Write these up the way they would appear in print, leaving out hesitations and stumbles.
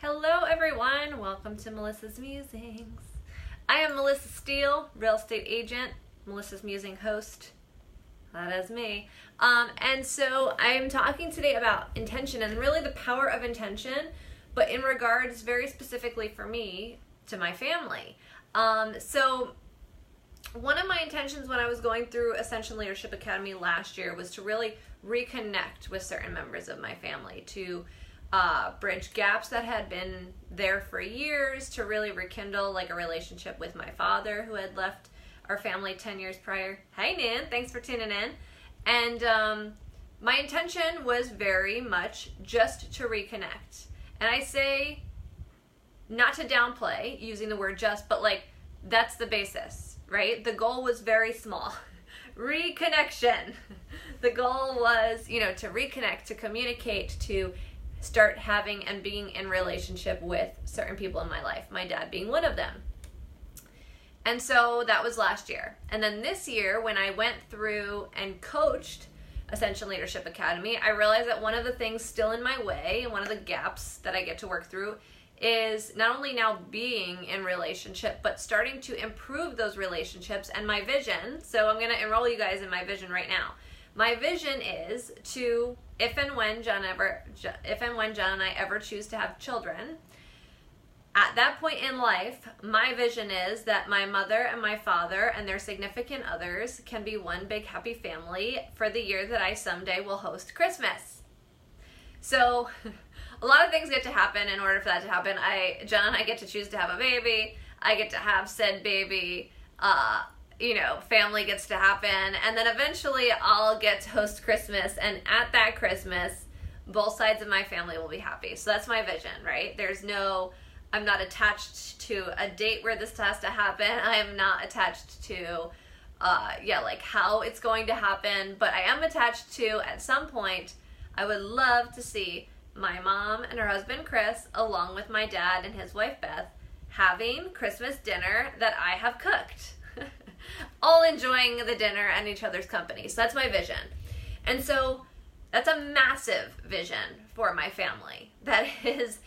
Hello everyone, welcome to Melissa's Musings. I am Melissa Steele, real estate agent, Melissa's Musing host. That is me. And so I am talking today about intention and really the power of intention, but in regards very specifically for me to my family. So one of my intentions when I was going through Ascension Leadership Academy last year was to really reconnect with certain members of my family, to bridge gaps that had been there for years, to really rekindle like a relationship with my father who had left our family 10 years prior. Hi Nan, thanks for tuning in. And my intention was very much just to reconnect. And I say not to downplay using the word just, but like that's the basis, right? The goal was very small. Reconnection. The goal was, to reconnect, to communicate, to start having and being in relationship with certain people in my life, my dad being one of them. And so that was last year. And then this year, when I went through and coached Ascension Leadership Academy, I realized that one of the things still in my way and one of the gaps that I get to work through is not only now being in relationship, but starting to improve those relationships and my vision. So I'm going to enroll you guys in my vision right now. My vision is to, if and when John and I ever choose to have children, at that point in life, my vision is that my mother and my father and their significant others can be one big happy family for the year that I someday will host Christmas. So a lot of things get to happen in order for that to happen. John and I get to choose to have a baby. I get to have said baby. Family gets to happen, and then eventually I'll get to host Christmas, and at that Christmas, both sides of my family will be happy. So that's my vision, right? I'm not attached to a date where this has to happen. I am not attached to, how it's going to happen, but I am attached to, at some point, I would love to see my mom and her husband Chris, along with my dad and his wife Beth, having Christmas dinner that I have cooked. All enjoying the dinner and each other's company. So that's my vision. And so that's a massive vision for my family. That is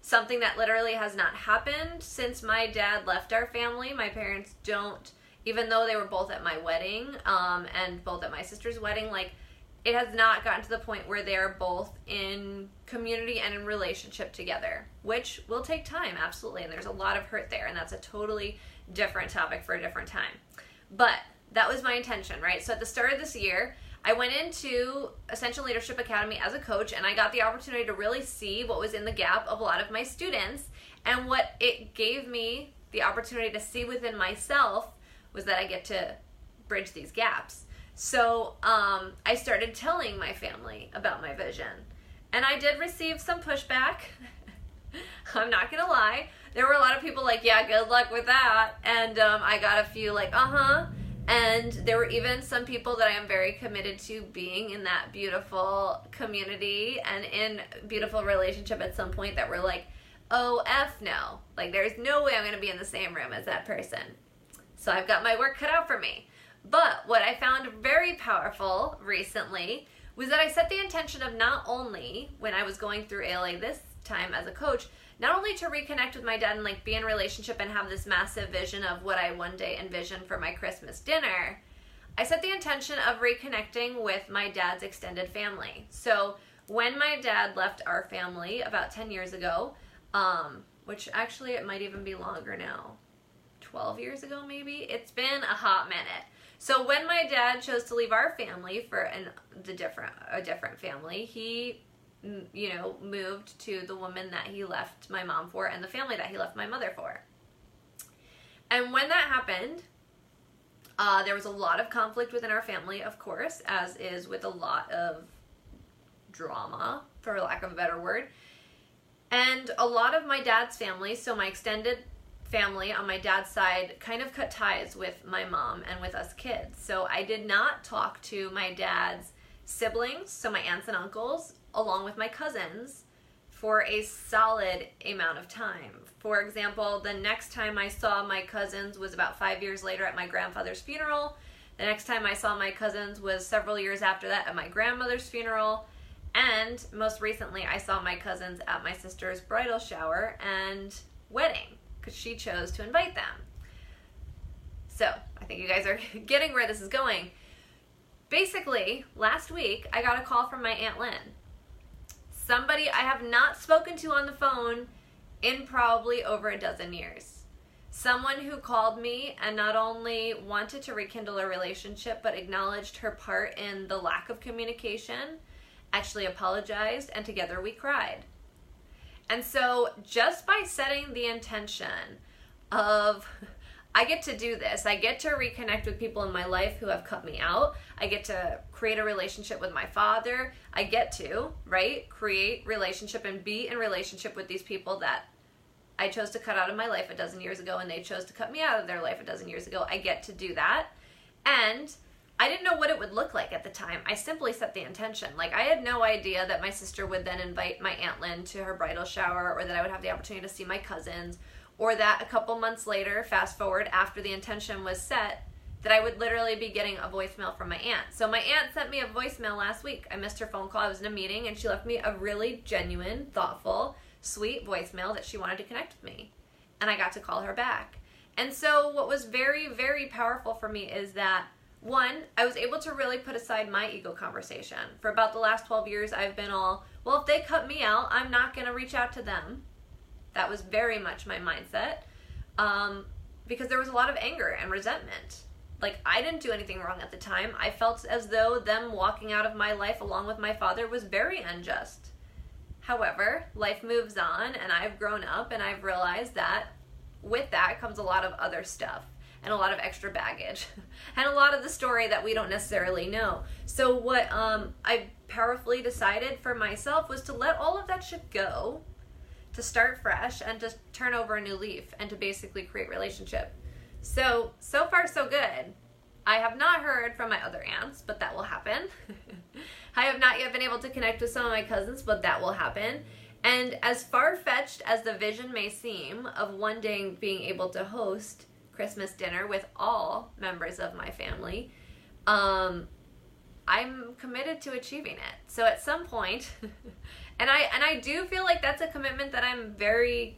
something that literally has not happened since my dad left our family. My parents don't, even though they were both at my wedding and both at my sister's wedding, it has not gotten to the point where they're both in community and in relationship together, which will take time, absolutely. And there's a lot of hurt there, and that's a totally different topic for a different time. But that was my intention, right? So at the start of this year, I went into Ascension Leadership Academy as a coach, and I got the opportunity to really see what was in the gap of a lot of my students. And what it gave me the opportunity to see within myself was that I get to bridge these gaps. So I started telling my family about my vision. And I did receive some pushback. I'm not going to lie. There were a lot of people like, yeah, good luck with that. And I got a few like, And there were even some people that I am very committed to being in that beautiful community and in beautiful relationship at some point that were like, oh, F no. There's no way I'm going to be in the same room as that person. So I've got my work cut out for me. But what I found very powerful recently was that I set the intention of not only, when I was going through ALA this time as a coach, not only to reconnect with my dad and be in a relationship and have this massive vision of what I one day envision for my Christmas dinner, I set the intention of reconnecting with my dad's extended family. So when my dad left our family about 10 years ago, which actually it might even be longer now, 12 years ago maybe, it's been a hot minute. So when my dad chose to leave our family for a different family, he moved to the woman that he left my mom for and the family that he left my mother for. And when that happened, there was a lot of conflict within our family, of course, as is with a lot of drama, for lack of a better word. And a lot of my dad's family, so my extended family on my dad's side, kind of cut ties with my mom and with us kids. So I did not talk to my dad's siblings, so my aunts and uncles, along with my cousins, for a solid amount of time. For example, the next time I saw my cousins was about 5 years later at my grandfather's funeral. The next time I saw my cousins was several years after that at my grandmother's funeral. And most recently, I saw my cousins at my sister's bridal shower and wedding because she chose to invite them. So I think you guys are getting where this is going. Basically, last week, I got a call from my Aunt Lynn. Somebody I have not spoken to on the phone in probably over a dozen years. Someone who called me and not only wanted to rekindle a relationship, but acknowledged her part in the lack of communication, actually apologized, and together we cried. And so just by setting the intention of, I get to do this, I get to reconnect with people in my life who have cut me out, I get to create a relationship with my father, I get to, right, create relationship and be in relationship with these people that I chose to cut out of my life a dozen years ago, and they chose to cut me out of their life a dozen years ago. I get to do that. And I didn't know what it would look like at the time. I simply set the intention. Like, I had no idea that my sister would then invite my Aunt Lynn to her bridal shower, or that I would have the opportunity to see my cousins, or that a couple months later, fast forward, after the intention was set, that I would literally be getting a voicemail from my aunt. So my aunt sent me a voicemail last week. I missed her phone call. I was in a meeting, and she left me a really genuine, thoughtful, sweet voicemail that she wanted to connect with me. And I got to call her back. And so what was very, very powerful for me is that, one, I was able to really put aside my ego conversation. For about the last 12 years, I've been all, well, if they cut me out, I'm not going to reach out to them. That was very much my mindset, because there was a lot of anger and resentment. Like, I didn't do anything wrong at the time. I felt as though them walking out of my life along with my father was very unjust. However, life moves on, and I've grown up, and I've realized that with that comes a lot of other stuff, and a lot of extra baggage, and a lot of the story that we don't necessarily know. So what I powerfully decided for myself was to let all of that shit go, to start fresh, and to turn over a new leaf, and to basically create relationship. So far so good. I have not heard from my other aunts, but that will happen. I have not yet been able to connect with some of my cousins, but that will happen. And as far-fetched as the vision may seem of one day being able to host Christmas dinner with all members of my family, I'm committed to achieving it. So at some point, and I do feel like that's a commitment that I'm very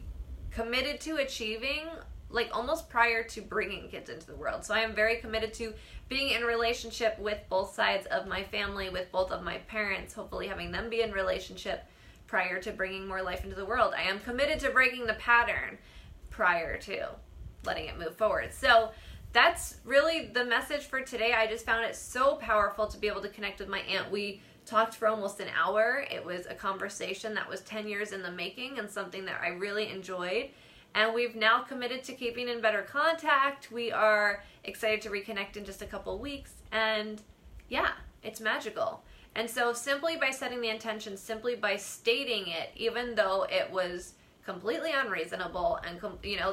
committed to achieving, like almost prior to bringing kids into the world. So I am very committed to being in relationship with both sides of my family, with both of my parents, hopefully having them be in relationship prior to bringing more life into the world. I am committed to breaking the pattern prior to letting it move forward. So that's really the message for today. I just found it so powerful to be able to connect with my aunt. We talked for almost an hour. It was a conversation that was 10 years in the making and something that I really enjoyed. And we've now committed to keeping in better contact. We are excited to reconnect in just a couple weeks. And yeah, it's magical. And so simply by setting the intention, simply by stating it, even though it was completely unreasonable, and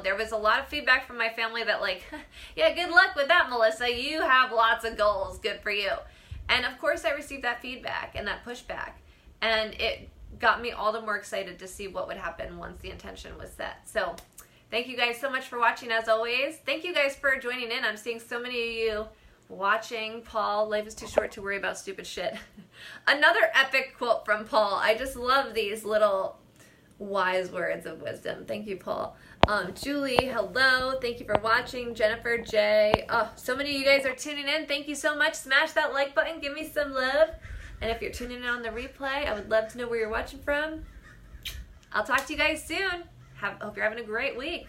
there was a lot of feedback from my family that like, yeah, good luck with that, Melissa. You have lots of goals. Good for you. And of course I received that feedback and that pushback. And it got me all the more excited to see what would happen once the intention was set. So thank you guys so much for watching, as always. Thank you guys for joining in. I'm seeing so many of you watching. Paul, life is too short to worry about stupid shit. Another epic quote from Paul. I just love these little wise words of wisdom. Thank you, Paul. Julie, hello. Thank you for watching. Jennifer, Jay. Oh, so many of you guys are tuning in. Thank you so much. Smash that like button. Give me some love. And if you're tuning in on the replay, I would love to know where you're watching from. I'll talk to you guys soon. Hope you're having a great week.